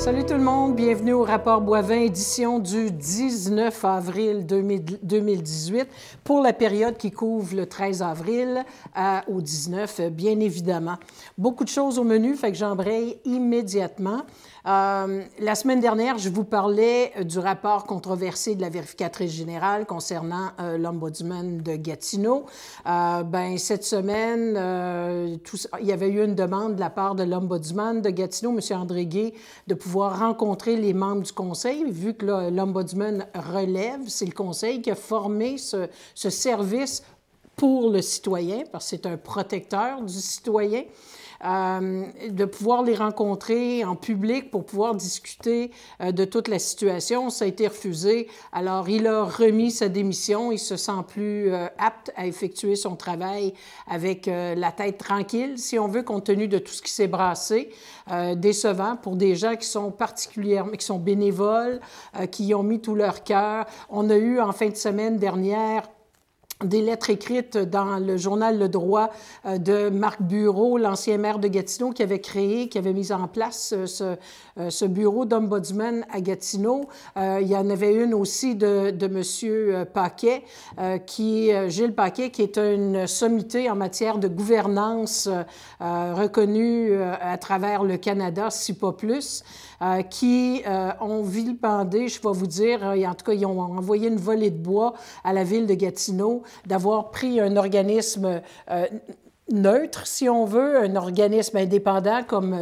Salut tout le monde, bienvenue au Rapport Boivin, édition du 19 avril 2018 pour la période qui couvre le 13 avril au 19, bien évidemment. Beaucoup de choses au menu, fait que j'embraye immédiatement. La semaine dernière, je vous parlais du rapport controversé de la vérificatrice générale concernant l'ombudsman de Gatineau. Cette semaine, il y avait eu une demande de la part de l'ombudsman de Gatineau, M. André Gay, de pouvoir rencontrer les membres du conseil, vu que l'ombudsman relève, c'est le conseil qui a formé ce service pour le citoyen, parce que c'est un protecteur du citoyen. De pouvoir les rencontrer en public pour pouvoir discuter de toute la situation. Ça a été refusé. Alors, il a remis sa démission. Il se sent plus apte à effectuer son travail avec la tête tranquille, si on veut, compte tenu de tout ce qui s'est brassé. Décevant pour des gens qui sont particulièrement, qui sont bénévoles, qui y ont mis tout leur cœur. On a eu, en fin de semaine dernière, des lettres écrites dans le journal Le Droit de Marc Bureau, l'ancien maire de Gatineau, qui avait mis en place ce bureau d'ombudsman à Gatineau. Il y en avait une aussi de M. Paquet, Gilles Paquet, qui est une sommité en matière de gouvernance reconnue à travers le Canada, si pas plus. Qui ont vilipendé, je vais vous dire, en tout cas, ils ont envoyé une volée de bois à la ville de Gatineau d'avoir pris un organisme neutre, si on veut, un organisme indépendant comme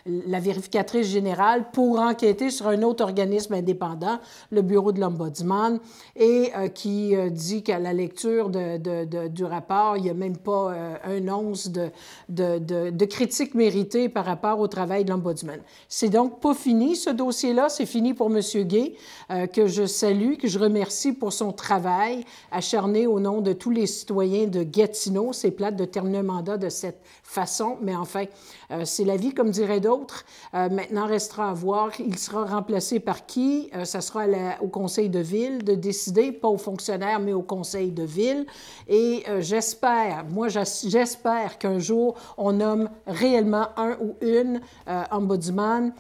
la vérificatrice générale pour enquêter sur un autre organisme indépendant, le bureau de l'ombudsman, et qui dit qu'à la lecture du rapport, il n'y a même pas un once de critique méritée par rapport au travail de l'ombudsman. C'est donc pas fini, ce dossier-là. C'est fini pour M. Gay, que je salue, que je remercie pour son travail acharné au nom de tous les citoyens de Gatineau. C'est plate de terminer un mandat de cette façon, mais enfin, c'est la vie, comme diraient d'autres. Maintenant, restera à voir. Il sera remplacé par qui? Ça sera au conseil de ville de décider, pas aux fonctionnaires, mais au conseil de ville. Et j'espère qu'un jour, on nomme réellement un ou une ombudsman,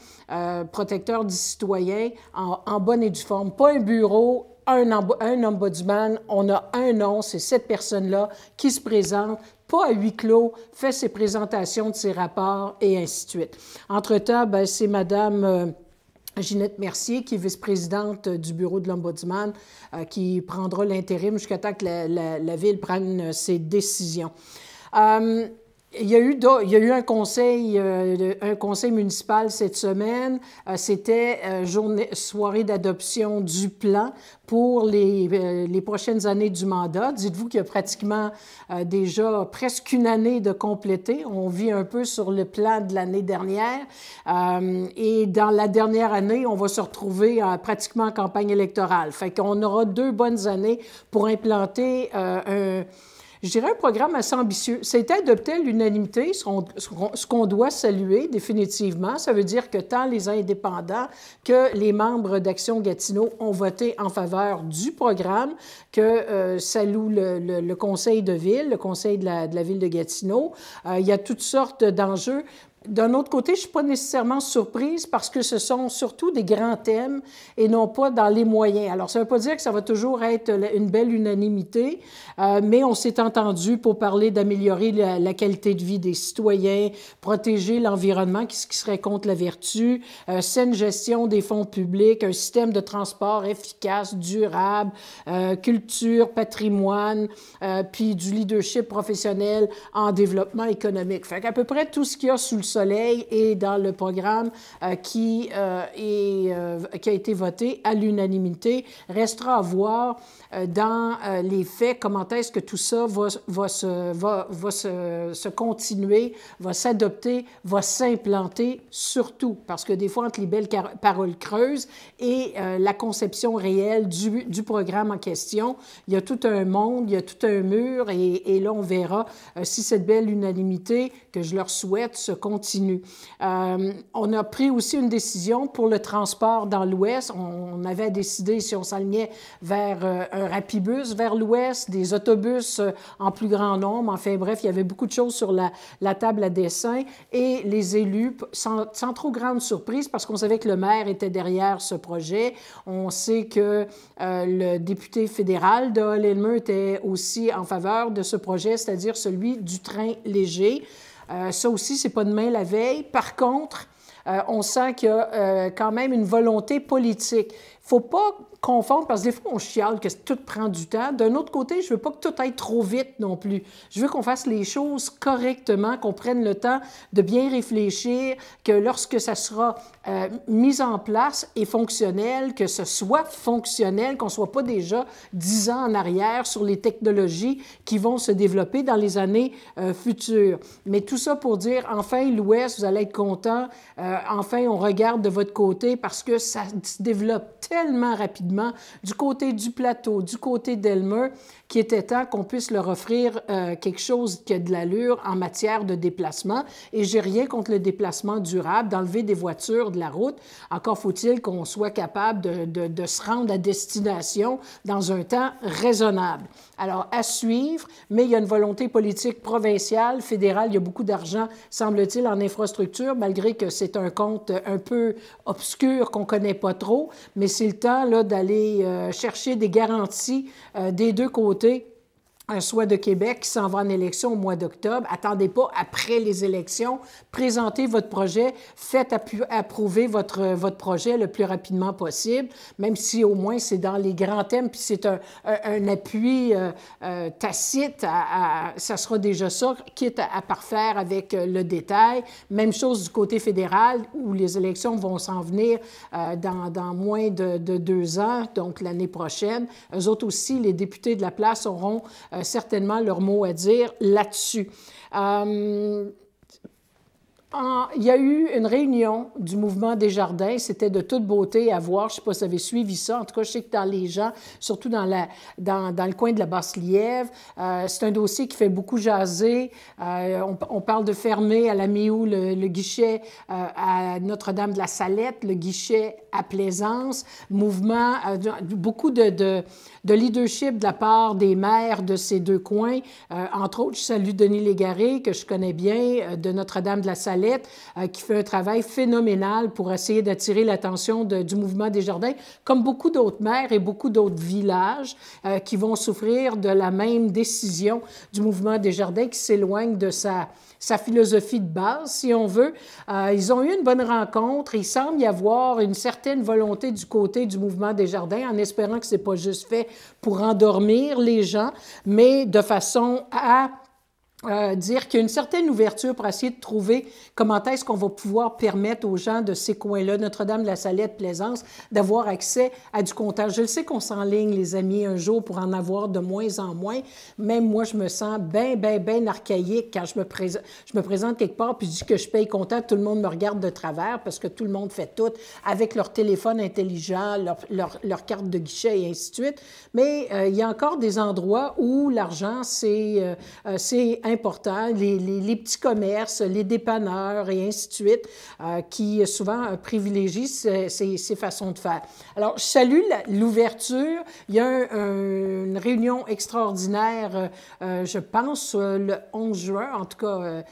protecteur du citoyen, en bonne et due forme. Pas un bureau, un ombudsman, on a un nom, c'est cette personne-là qui se présente, pas à huis clos, fait ses présentations de ses rapports et ainsi de suite. Entre-temps, c'est Mme Ginette Mercier, qui est vice-présidente du bureau de l'ombudsman, qui prendra l'intérim jusqu'à temps que la Ville prenne ses décisions. Il y a eu un conseil municipal cette semaine. C'était soirée d'adoption du plan pour les prochaines années du mandat. Dites-vous qu'il y a pratiquement déjà presque une année de compléter. On vit un peu sur le plan de l'année dernière. Et dans la dernière année, on va se retrouver pratiquement en campagne électorale. Fait qu'on aura 2 bonnes années pour implanter je dirais un programme assez ambitieux. C'était adopté à l'unanimité, ce qu'on doit saluer définitivement. Ça veut dire que tant les indépendants que les membres d'Action Gatineau ont voté en faveur du programme, que salue le conseil de ville, le conseil de la ville de Gatineau. Il y a toutes sortes d'enjeux. D'un autre côté, je ne suis pas nécessairement surprise parce que ce sont surtout des grands thèmes et non pas dans les moyens. Alors, ça ne veut pas dire que ça va toujours être une belle unanimité, mais on s'est entendu pour parler d'améliorer la qualité de vie des citoyens, protéger l'environnement, ce qui serait contre la vertu, saine gestion des fonds publics, un système de transport efficace, durable, culture, patrimoine, puis du leadership professionnel en développement économique. Fait qu'à peu près tout ce qu'il y a sous le soleil est dans le programme qui a été voté à l'unanimité. Restera à voir dans les faits comment est-ce que tout ça va se continuer, va s'adopter, va s'implanter, surtout parce que des fois, entre les belles paroles creuses et la conception réelle du programme en question, il y a tout un monde, il y a tout un mur et là, on verra si cette belle unanimité que je leur souhaite se continue continue. On a pris aussi une décision pour le transport dans l'Ouest. On avait décidé, si on s'alignait vers un rapibus vers l'Ouest, des autobus en plus grand nombre. Enfin bref, il y avait beaucoup de choses sur la table à dessin et les élus, sans trop grande surprise, parce qu'on savait que le maire était derrière ce projet. On sait que le député fédéral de Hall-Elmer était aussi en faveur de ce projet, c'est-à-dire celui du train léger. Ça aussi, c'est pas demain la veille. Par contre, on sent qu'il y a quand même une volonté politique. Il ne faut pas confondre, parce que des fois, on chiale que tout prend du temps. D'un autre côté, je ne veux pas que tout aille trop vite non plus. Je veux qu'on fasse les choses correctement, qu'on prenne le temps de bien réfléchir, que lorsque ça sera mis en place et fonctionnel, que ce soit fonctionnel, qu'on ne soit pas déjà 10 ans en arrière sur les technologies qui vont se développer dans les années futures. Mais tout ça pour dire, enfin, l'Ouest, vous allez être content. Enfin, on regarde de votre côté parce que ça se développe tellement rapidement du côté du plateau, du côté d'Elmer, qu'il était temps qu'on puisse leur offrir quelque chose qui a de l'allure en matière de déplacement. Et j'ai rien contre le déplacement durable, d'enlever des voitures de la route. Encore faut-il qu'on soit capable de se rendre à destination dans un temps raisonnable. Alors, à suivre, mais il y a une volonté politique provinciale, fédérale. Il y a beaucoup d'argent, semble-t-il, en infrastructure, malgré que c'est un compte un peu obscur qu'on ne connaît pas trop. Mais c'est le temps là, d'aller chercher des garanties des deux côtés, soit de Québec qui s'en va en élection au mois d'octobre. Attendez pas après les élections. Présentez votre projet. Faites approuver votre projet le plus rapidement possible, même si au moins c'est dans les grands thèmes, puis c'est un appui tacite. Ça sera déjà ça, quitte à parfaire avec le détail. Même chose du côté fédéral, où les élections vont s'en venir dans moins de 2 ans, donc l'année prochaine. Eux autres aussi, les députés de la place auront certainement leur mot à dire là-dessus. Il y a eu une réunion du mouvement Desjardins. C'était de toute beauté à voir. Je ne sais pas si vous avez suivi ça. En tout cas, je sais que dans les gens, surtout dans le coin de la Basse-Lièvre, c'est un dossier qui fait beaucoup jaser. On parle de fermer à la mi-août le guichet à Notre-Dame-de-la-Salette, le guichet à Plaisance. Mouvement, beaucoup de leadership de la part des maires de ces deux coins. Entre autres, je salue Denis Légaré, que je connais bien, de Notre-Dame-de-la-Salette, qui fait un travail phénoménal pour essayer d'attirer l'attention du mouvement Desjardins, comme beaucoup d'autres maires et beaucoup d'autres villages qui vont souffrir de la même décision du mouvement Desjardins qui s'éloigne de sa philosophie de base, si on veut. Ils ont eu une bonne rencontre. Il semble y avoir une certaine volonté du côté du mouvement Desjardins, en espérant que ce n'est pas juste fait pour endormir les gens, mais de façon à dire qu'il y a une certaine ouverture pour essayer de trouver comment est-ce qu'on va pouvoir permettre aux gens de ces coins-là, Notre-Dame-de-la-Salette, Plaisance, d'avoir accès à du comptage. Je le sais qu'on s'enligne, les amis, un jour pour en avoir de moins en moins. Même moi, je me sens bien archaïque quand je me présente quelque part puis je dis que je paye comptant, tout le monde me regarde de travers parce que tout le monde fait tout avec leur téléphone intelligent, leur carte de guichet et ainsi de suite. Mais il y a encore des endroits où l'argent, c'est important, les petits commerces, les dépanneurs et ainsi de suite, qui souvent privilégient ces façons de faire. Alors, je salue l'ouverture. Il y a une réunion extraordinaire, je pense, le 11 juin. En tout cas,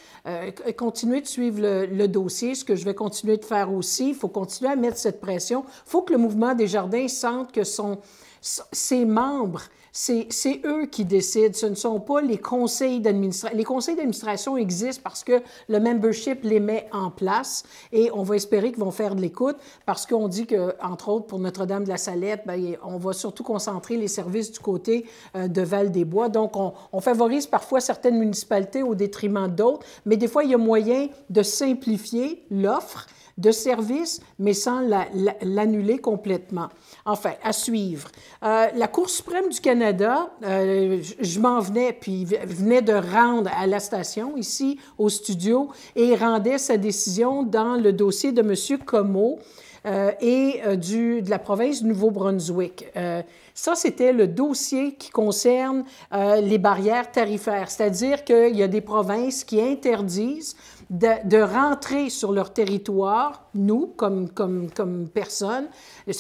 continuez de suivre le dossier, ce que je vais continuer de faire aussi. Il faut continuer à mettre cette pression. Il faut que le mouvement Desjardins sente que ses membres, c'est eux qui décident, ce ne sont pas les conseils d'administration. Les conseils d'administration existent parce que le membership les met en place et on va espérer qu'ils vont faire de l'écoute parce qu'on dit que, entre autres, pour Notre-Dame-de-la-Salette, on va surtout concentrer les services du côté de Val-des-Bois. Donc, on favorise parfois certaines municipalités au détriment d'autres, mais des fois, il y a moyen de simplifier l'offre de services, mais sans l'annuler complètement. Enfin, à suivre. La Cour suprême du Canada, je m'en venais, puis venait de rendre à la station, ici, au studio, et rendait sa décision dans le dossier de M. Comeau et de la province du Nouveau-Brunswick. Ça, c'était le dossier qui concerne les barrières tarifaires, c'est-à-dire qu'il y a des provinces qui interdisent de rentrer sur leur territoire, nous, comme personnes,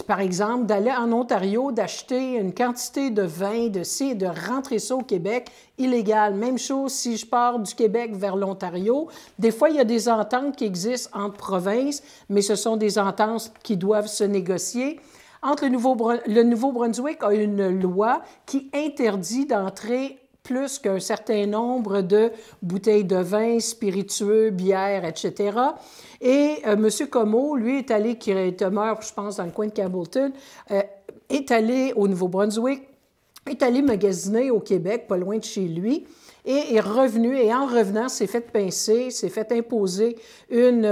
par exemple, d'aller en Ontario, d'acheter une quantité de vin, de rentrer ça au Québec, illégal. Même chose si je pars du Québec vers l'Ontario. Des fois, il y a des ententes qui existent entre provinces, mais ce sont des ententes qui doivent se négocier. Le Nouveau-Brunswick a une loi qui interdit d'entrer plus qu'un certain nombre de bouteilles de vin, spiritueux, bières, etc. Et M. Comeau, lui, est allé, qui demeure, je pense, dans le coin de Campbellton, est allé au Nouveau-Brunswick, est allé magasiner au Québec, pas loin de chez lui, et est revenu, et en revenant, s'est fait pincer, s'est fait imposer une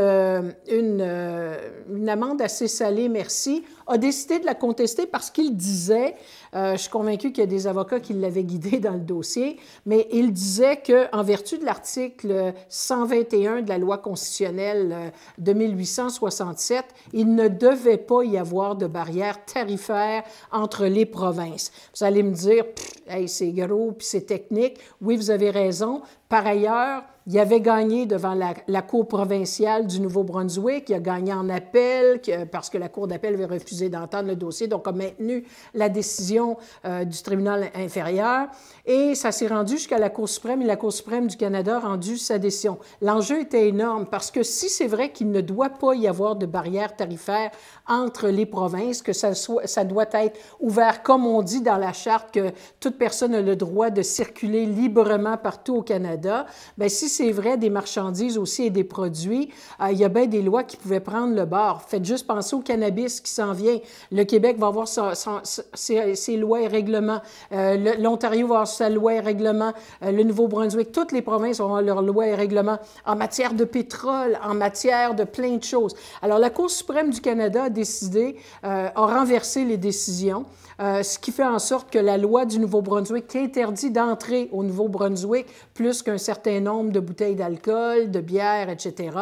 amende assez salée, merci, a décidé de la contester parce qu'il disait, je suis convaincue qu'il y a des avocats qui l'avaient guidé dans le dossier, mais il disait qu'en vertu de l'article 121 de la loi constitutionnelle de 1867, il ne devait pas y avoir de barrière tarifaire entre les provinces. Vous allez me dire, hey, c'est gros puis c'est technique. Oui, vous avez raison. Par ailleurs, il avait gagné devant la Cour provinciale du Nouveau-Brunswick. Il a gagné en appel parce que la Cour d'appel avait refusé d'entendre le dossier, donc a maintenu la décision du tribunal inférieur. Et ça s'est rendu jusqu'à la Cour suprême et la Cour suprême du Canada a rendu sa décision. L'enjeu était énorme parce que si c'est vrai qu'il ne doit pas y avoir de barrière tarifaire entre les provinces, que ça doit être ouvert, comme on dit dans la charte, que toute personne a le droit de circuler librement partout au Canada, bien, si c'est vrai des marchandises aussi et des produits, il y a bien des lois qui pouvaient prendre le bord. Faites juste penser au cannabis qui s'en vient. Le Québec va avoir ses lois et règlements. L'Ontario va avoir sa loi et règlement. Le Nouveau-Brunswick, toutes les provinces vont avoir leurs lois et règlements en matière de pétrole, en matière de plein de choses. Alors, la Cour suprême du Canada a décidé, a renversé les décisions, ce qui fait en sorte que la loi du Nouveau-Brunswick qui interdit d'entrer au Nouveau-Brunswick plus qu'un certain nombre de bouteilles d'alcool, de bière, etc.,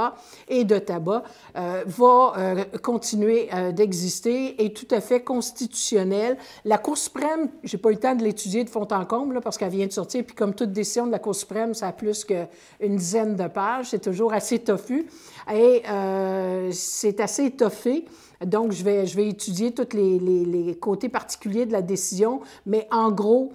et de tabac, va continuer d'exister et tout à fait constitutionnelle. La Cour suprême, je n'ai pas eu le temps de l'étudier de fond en comble, là, parce qu'elle vient de sortir, puis comme toute décision de la Cour suprême, ça a plus qu'une dizaine de pages, c'est toujours assez touffu, et c'est assez étoffé. Donc, je vais étudier tous les côtés particuliers de la décision, mais en gros,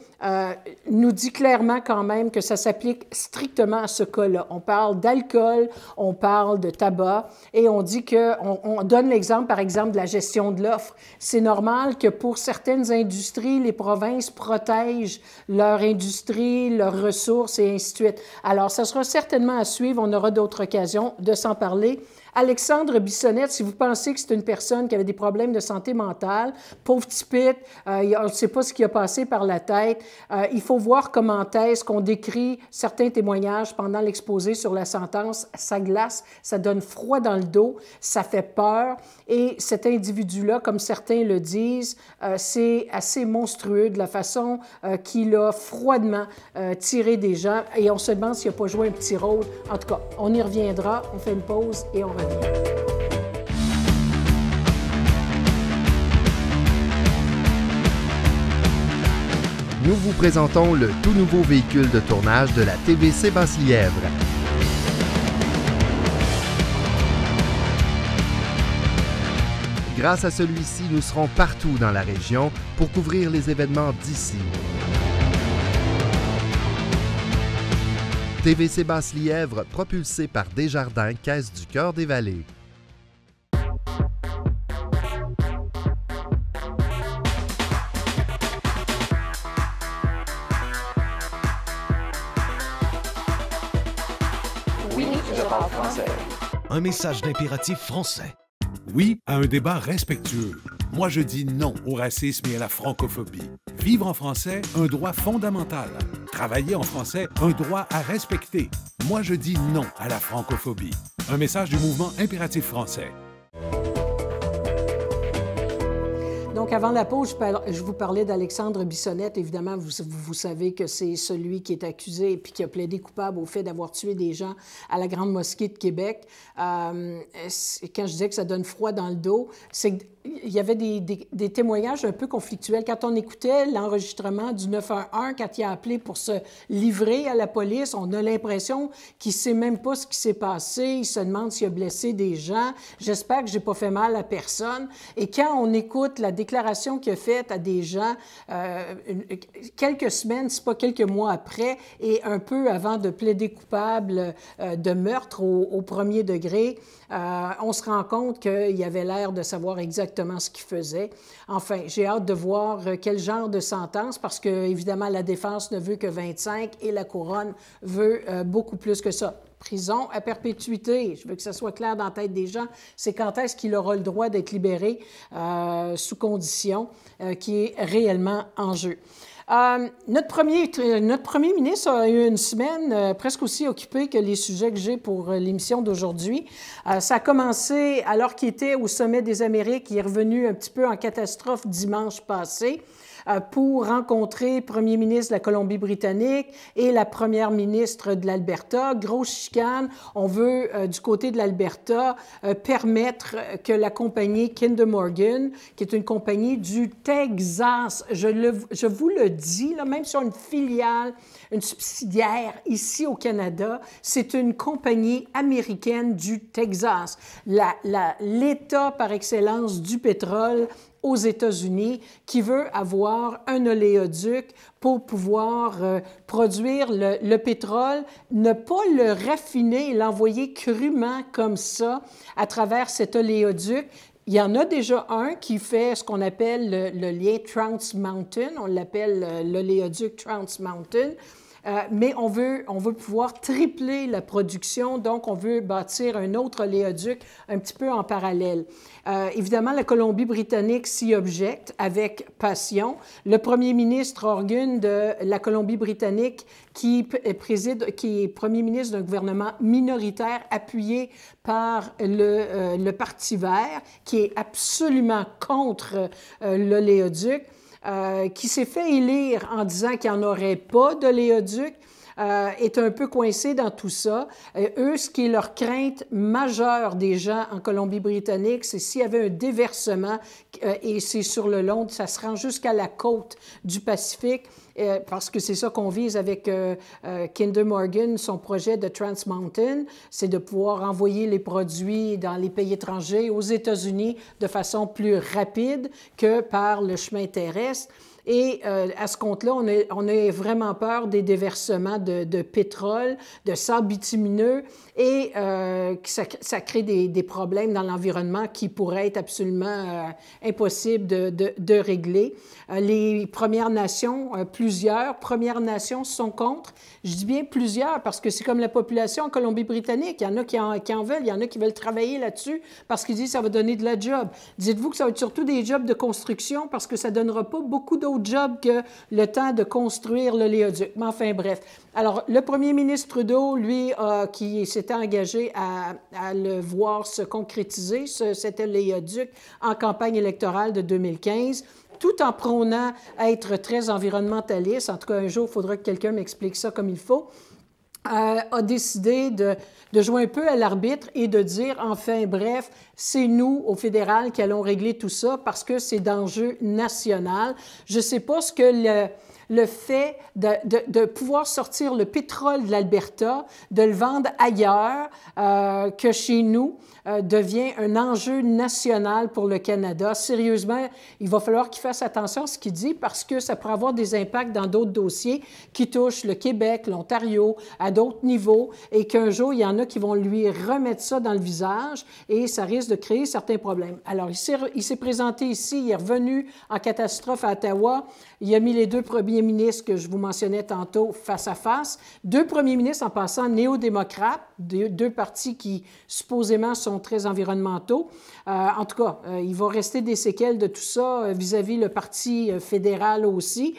nous dit clairement quand même que ça s'applique strictement à ce cas-là. On parle d'alcool, on parle de tabac, et on dit on donne l'exemple, par exemple, de la gestion de l'offre. C'est normal que pour certaines industries, les provinces protègent leur industrie, leurs ressources, et ainsi de suite. Alors, ça sera certainement à suivre. On aura d'autres occasions de s'en parler. Alexandre Bissonnette, si vous pensez que c'est une personne qui avait des problèmes de santé mentale, pauvre tipite, on ne sait pas ce qui a passé par la tête, il faut voir comment est-ce qu'on décrit certains témoignages pendant l'exposé sur la sentence. Ça glace, ça donne froid dans le dos, ça fait peur. Et cet individu-là, comme certains le disent, c'est assez monstrueux de la façon qu'il a froidement tiré des gens. Et on se demande s'il n'a pas joué un petit rôle. En tout cas, on y reviendra, on fait une pause et on revient. Nous vous présentons le tout nouveau véhicule de tournage de la TVC Basse-Lièvre. Grâce à celui-ci, nous serons partout dans la région pour couvrir les événements d'ici. TVC Basse-Lièvre, propulsé par Desjardins, Caisse du Cœur des Vallées. Oui, je parle français. Un message d'impératif français. Oui à un débat respectueux. Moi, je dis non au racisme et à la francophobie. Vivre en français, un droit fondamental. Travailler en français, un droit à respecter. Moi, je dis non à la francophobie. Un message du mouvement Impératif français. Donc, avant la pause, je vous parlais d'Alexandre Bissonnette. Évidemment, vous savez que c'est celui qui est accusé et puis qui a plaidé coupable au fait d'avoir tué des gens à la Grande Mosquée de Québec. Quand je disais que ça donne froid dans le dos, c'est que il y avait des témoignages un peu conflictuels. Quand on écoutait l'enregistrement du 911, quand il a appelé pour se livrer à la police, on a l'impression qu'il ne sait même pas ce qui s'est passé. Il se demande s'il a blessé des gens. J'espère que je n'ai pas fait mal à personne. Et quand on écoute la déclaration qu'il a faite à des gens quelques semaines, si pas quelques mois après, et un peu avant de plaider coupable de meurtre au premier degré, on se rend compte qu'il avait l'air de savoir exactement ce qu'il faisait. Enfin, j'ai hâte de voir quel genre de sentence, parce que, évidemment, la défense ne veut que 25 et la couronne veut beaucoup plus que ça. Prison à perpétuité, je veux que ça soit clair dans la tête des gens, c'est quand est-ce qu'il aura le droit d'être libéré sous condition qui est réellement en jeu. Notre premier ministre a eu une semaine presque aussi occupée que les sujets que j'ai pour l'émission d'aujourd'hui. Ça a commencé alors qu'il était au sommet des Amériques. Il est revenu un petit peu en catastrophe dimanche passé pour rencontrer le premier ministre de la Colombie-Britannique et la première ministre de l'Alberta. Grosse chicane. On veut, du côté de l'Alberta, permettre que la compagnie Kinder Morgan, qui est une compagnie du Texas, je vous le dis, là, même sur une filiale, une subsidiaire ici au Canada, c'est une compagnie américaine du Texas. L'État par excellence du pétrole aux États-Unis, qui veut avoir un oléoduc pour pouvoir produire le pétrole, ne pas le raffiner et l'envoyer crûment comme ça à travers cet oléoduc. Il y en a déjà un qui fait ce qu'on appelle le lien Trans Mountain, on l'appelle l'oléoduc Trans Mountain. Mais on veut pouvoir tripler la production, donc on veut bâtir un autre oléoduc un petit peu en parallèle. Évidemment, la Colombie-Britannique s'y objecte avec passion. Le premier ministre Horgan de la Colombie-Britannique, qui est premier ministre d'un gouvernement minoritaire appuyé par le Parti vert, qui est absolument contre l'oléoduc, qui s'est fait élire en disant qu'il n'y en aurait pas d'oléoduc, est un peu coincé dans tout ça. Eux, ce qui est leur crainte majeure des gens en Colombie-Britannique, c'est s'il y avait un déversement, et c'est sur le long, ça se rend jusqu'à la côte du Pacifique, parce que c'est ça qu'on vise avec Kinder Morgan, son projet de Trans Mountain, c'est de pouvoir envoyer les produits dans les pays étrangers, aux États-Unis, de façon plus rapide que par le chemin terrestre. Et à ce compte-là, on a vraiment peur des déversements de pétrole, de sable bitumineux, et ça crée des problèmes dans l'environnement qui pourraient être absolument impossibles de régler. Les Premières Nations, plusieurs Premières Nations sont contre. Je dis bien plusieurs parce que c'est comme la population en Colombie-Britannique. Il y en a qui en veulent, il y en a qui veulent travailler là-dessus parce qu'ils disent que ça va donner de la job. Dites-vous que ça va être surtout des jobs de construction parce que ça ne donnera pas beaucoup d'autres jobs que le temps de construire l'oléoduc. Mais enfin, bref. Alors, le premier ministre Trudeau, lui, qui s'était engagé à le voir se concrétiser, cet oléoduc, en campagne électorale de 2015, tout en prônant à être très environnementaliste. En tout cas, un jour, il faudra que quelqu'un m'explique ça comme il faut. A décidé de jouer un peu à l'arbitre et de dire, enfin, bref, c'est nous, au fédéral, qui allons régler tout ça parce que c'est d'enjeu national. Je ne sais pas ce que le fait de pouvoir sortir le pétrole de l'Alberta, de le vendre ailleurs que chez nous, devient un enjeu national pour le Canada. Sérieusement, il va falloir qu'il fasse attention à ce qu'il dit parce que ça pourrait avoir des impacts dans d'autres dossiers qui touchent le Québec, l'Ontario, à d'autres niveaux, et qu'un jour, il y en a qui vont lui remettre ça dans le visage et ça risque de créer certains problèmes. Alors, il s'est présenté ici, il est revenu en catastrophe à Ottawa. Il a mis les deux premiers ministres que je vous mentionnais tantôt face à face. Deux premiers ministres en passant néo-démocrates, deux partis qui supposément sont très environnementaux. En tout cas, il va rester des séquelles de tout ça vis-à-vis le Parti fédéral aussi,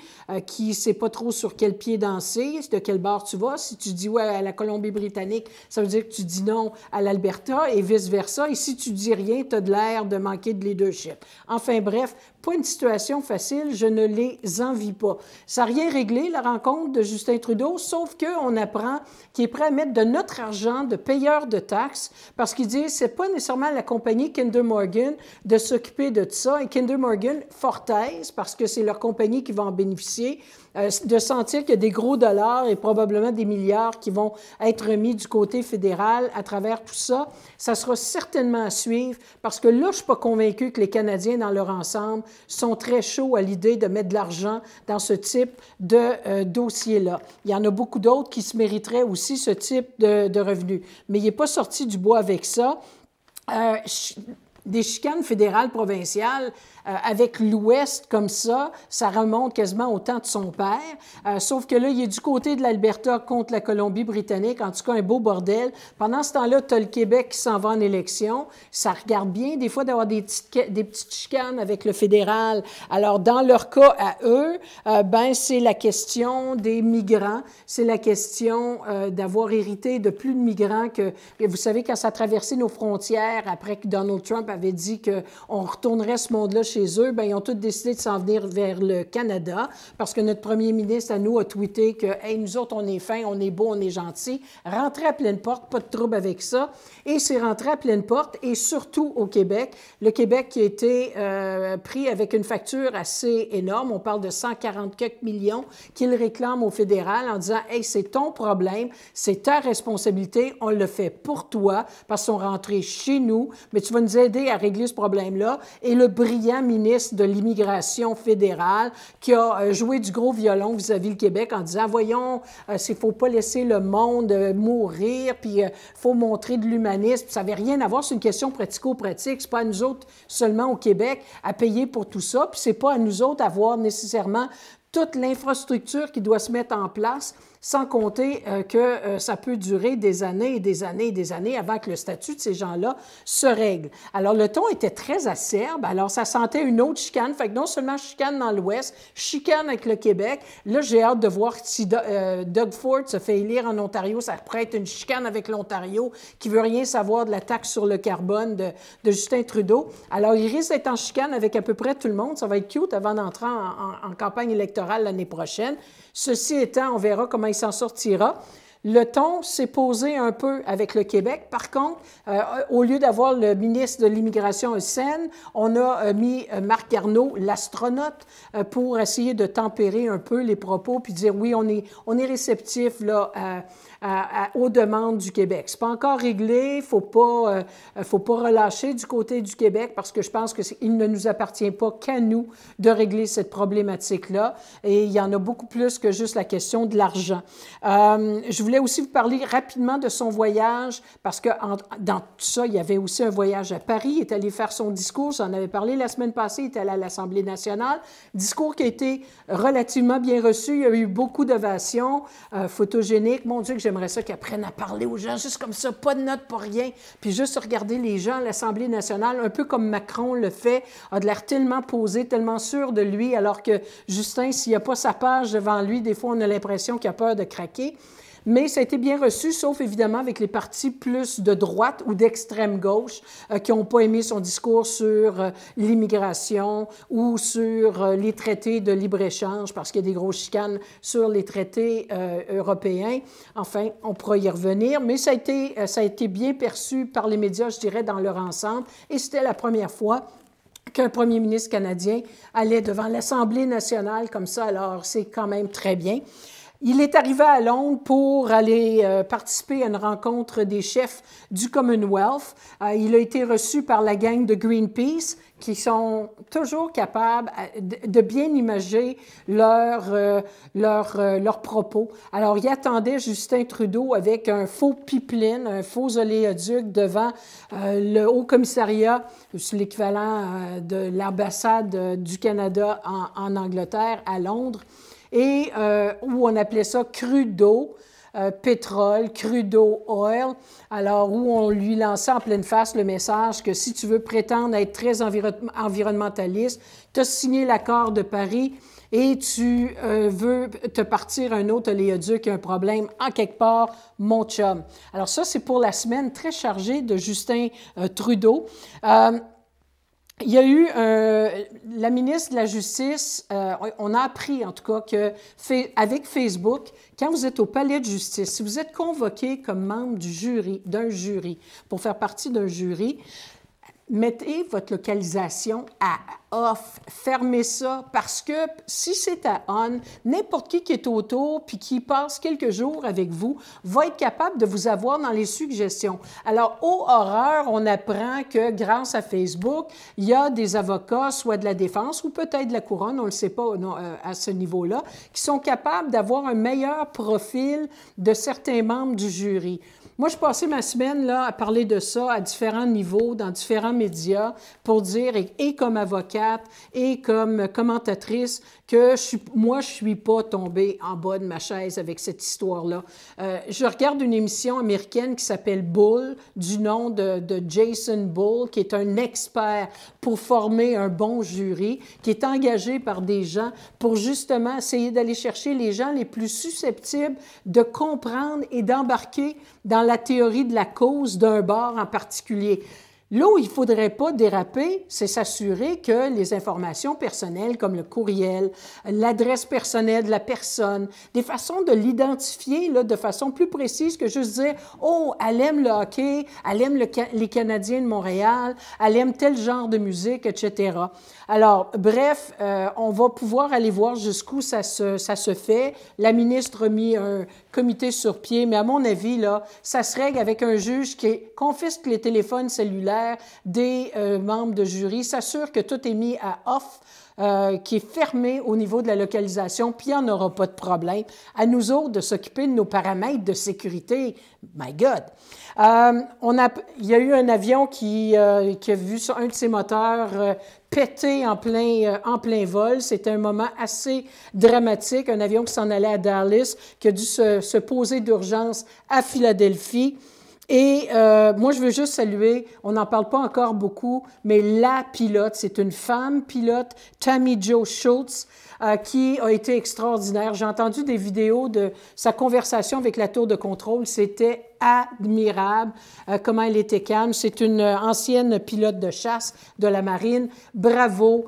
qui ne sait pas trop sur quel pied danser, de quel bord tu vas. Si tu dis ouais à la Colombie-Britannique, ça veut dire que tu dis non à l'Alberta et vice-versa. Et si tu dis rien, tu as de l'air de manquer de leadership. Enfin bref, pas une situation facile, je ne les envie pas. Ça n'a rien réglé, la rencontre de Justin Trudeau, sauf qu'on apprend qu'il est prêt à mettre de notre argent de payeurs de taxes parce qu'il dit que ce n'est pas nécessairement la compagnie Kinder Morgan de s'occuper de ça. Et Kinder Morgan, Fortez, parce que c'est leur compagnie qui va en bénéficier, de sentir qu'il y a des gros dollars et probablement des milliards qui vont être remis du côté fédéral à travers tout ça. Ça sera certainement à suivre parce que là, je ne suis pas convaincue que les Canadiens, dans leur ensemble, sont très chauds à l'idée de mettre de l'argent dans ce type de dossier-là. Il y en a beaucoup d'autres qui se mériteraient aussi ce type de revenus. Mais il n'est pas sorti du bois avec ça. Des chicanes fédérales, provinciales, avec l'Ouest comme ça remonte quasiment au temps de son père. Sauf que là, il est du côté de l'Alberta contre la Colombie-Britannique. En tout cas, un beau bordel. Pendant ce temps-là, tu as le Québec qui s'en va en élection. Ça regarde bien, des fois, d'avoir des petites chicanes avec le fédéral. Alors, dans leur cas à eux, c'est la question des migrants. C'est la question d'avoir hérité de plus de migrants que... Vous savez, quand ça a traversé nos frontières, après que Donald Trump avait dit qu'on retournerait ce monde-là chez eux, bien, ils ont tous décidé de s'en venir vers le Canada parce que notre premier ministre, à nous, a tweeté que « Hey, nous autres, on est fins, on est beaux, on est gentils. » Rentrez à pleine porte, pas de trouble avec ça. Et c'est rentré à pleine porte, et surtout au Québec. Le Québec qui a été pris avec une facture assez énorme. On parle de 140 quelques millions qu'il réclame au fédéral en disant « Hey, c'est ton problème, c'est ta responsabilité, on le fait pour toi parce qu'ils sont rentrés chez nous, mais tu vas nous aider à régler ce problème-là. » Et le brillant ministre de l'Immigration fédérale qui a joué du gros violon vis-à-vis le Québec en disant « Voyons, il ne faut pas laisser le monde mourir, puis il faut montrer de l'humanisme. » Ça n'avait rien à voir, c'est une question pratico-pratique. Ce n'est pas à nous autres seulement au Québec à payer pour tout ça, puis ce n'est pas à nous autres à voir nécessairement toute l'infrastructure qui doit se mettre en place, sans compter que ça peut durer des années et des années et des années avant que le statut de ces gens-là se règle. Alors, le ton était très acerbe. Alors, ça sentait une autre chicane. Fait que non seulement chicane dans l'Ouest, chicane avec le Québec. Là, j'ai hâte de voir si Doug Ford se fait élire en Ontario. Ça pourrait être une chicane avec l'Ontario qui veut rien savoir de la taxe sur le carbone de Justin Trudeau. Alors, il risque d'être en chicane avec à peu près tout le monde. Ça va être cute avant d'entrer en campagne électorale l'année prochaine. Ceci étant, on verra comment il s'en sortira. Le ton s'est posé un peu avec le Québec. Par contre, au lieu d'avoir le ministre de l'Immigration Sen, on a mis Marc Garneau, l'astronaute, pour essayer de tempérer un peu les propos puis dire oui, on est réceptif là, aux demandes du Québec. C'est pas encore réglé, faut pas relâcher du côté du Québec parce que je pense qu'il ne nous appartient pas qu'à nous de régler cette problématique-là. Et il y en a beaucoup plus que juste la question de l'argent. Je voulais aussi vous parler rapidement de son voyage parce que dans tout ça, il y avait aussi un voyage à Paris. Il est allé faire son discours. J'en avais parlé la semaine passée. Il est allé à l'Assemblée nationale. Discours qui a été relativement bien reçu. Il y a eu beaucoup d'ovations photogéniques. Mon Dieu, que j'aimerais ça qu'ils apprennent à parler aux gens, juste comme ça, pas de notes, pas rien, puis juste regarder les gens à l'Assemblée nationale, un peu comme Macron le fait, a de l'air tellement posé, tellement sûr de lui, alors que Justin, s'il n'y a pas sa page devant lui, des fois, on a l'impression qu'il a peur de craquer. Mais ça a été bien reçu, sauf évidemment avec les partis plus de droite ou d'extrême gauche qui n'ont pas aimé son discours sur l'immigration ou sur les traités de libre-échange, parce qu'il y a des grosses chicanes sur les traités européens. Enfin, on pourra y revenir, mais ça a été bien perçu par les médias, je dirais, dans leur ensemble, et c'était la première fois qu'un premier ministre canadien allait devant l'Assemblée nationale comme ça, alors c'est quand même très bien. Il est arrivé à Londres pour aller participer à une rencontre des chefs du Commonwealth. Il a été reçu par la gang de Greenpeace qui sont toujours capables de bien imager leurs propos. Alors, il attendait Justin Trudeau avec un faux pipeline, un faux oléoduc devant le Haut-Commissariat, c'est l'équivalent de l'ambassade du Canada en Angleterre, à Londres, et où on appelait ça crude d'eau, pétrole, crude d'eau oil, alors où on lui lançait en pleine face le message que si tu veux prétendre être très environnementaliste, tu as signé l'accord de Paris et tu veux te partir un autre oléoduc qui a un problème en quelque part, mon chum. Alors ça, c'est pour la semaine très chargée de Justin Trudeau. Il y a eu la ministre de la Justice, on a appris en tout cas que avec Facebook, quand vous êtes au palais de justice, si vous êtes convoqué comme membre d'un jury, pour faire partie d'un jury, mettez votre localisation à off, fermez ça, parce que si c'est à on, n'importe qui est autour puis qui passe quelques jours avec vous va être capable de vous avoir dans les suggestions. Alors, ô horreur, on apprend que grâce à Facebook, il y a des avocats, soit de la défense ou peut-être de la couronne, on ne le sait pas non, à ce niveau-là, qui sont capables d'avoir un meilleur profil de certains membres du jury. Moi, je passais ma semaine là, à parler de ça à différents niveaux, dans différents médias, pour dire, et comme avocate, et comme commentatrice, que moi, je ne suis pas tombée en bas de ma chaise avec cette histoire-là. Je regarde une émission américaine qui s'appelle Bull, du nom de Jason Bull, qui est un expert pour former un bon jury, qui est engagé par des gens pour justement essayer d'aller chercher les gens les plus susceptibles de comprendre et d'embarquer dans la théorie de la cause d'un bord en particulier. Là où il ne faudrait pas déraper, c'est s'assurer que les informations personnelles comme le courriel, l'adresse personnelle de la personne, des façons de l'identifier de façon plus précise que juste dire « Oh, elle aime le hockey, elle aime les Canadiens de Montréal, elle aime tel genre de musique, etc. » Alors, bref, on va pouvoir aller voir jusqu'où ça se fait. La ministre a mis un comité sur pied, mais à mon avis, là, ça se règle avec un juge qui confisque les téléphones cellulaires des membres de jury, s'assure que tout est mis à off, qui est fermé au niveau de la localisation, puis il n'y en aura pas de problème. À nous autres de s'occuper de nos paramètres de sécurité. My God! Il y a eu un avion qui a vu un de ses moteurs péter en plein vol. C'était un moment assez dramatique. Un avion qui s'en allait à Dallas, qui a dû se poser d'urgence à Philadelphie. Et moi, je veux juste saluer, on n'en parle pas encore beaucoup, mais la pilote, c'est une femme pilote, Tammy Jo Schultz, qui a été extraordinaire. J'ai entendu des vidéos de sa conversation avec la tour de contrôle. C'était admirable comment elle était calme. C'est une ancienne pilote de chasse de la marine. Bravo,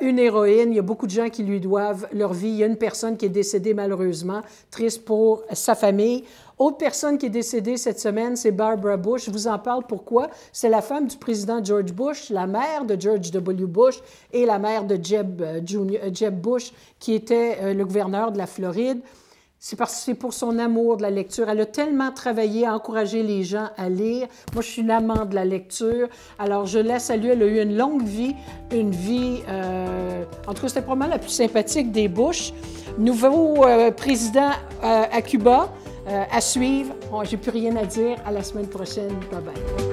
une héroïne. Il y a beaucoup de gens qui lui doivent leur vie. Il y a une personne qui est décédée malheureusement, triste pour sa famille. Autre personne qui est décédée cette semaine, c'est Barbara Bush. Je vous en parle pourquoi. C'est la femme du président George Bush, la mère de George W. Bush et la mère de Jeb Bush, qui était le gouverneur de la Floride. C'est pour son amour de la lecture. Elle a tellement travaillé à encourager les gens à lire. Moi, je suis une amante de la lecture. Alors, je la salue. Elle a eu une longue vie, en tout cas, c'était probablement la plus sympathique des Bush. Nouveau président à Cuba. À suivre. J'ai plus rien à dire. À la semaine prochaine. Bye bye.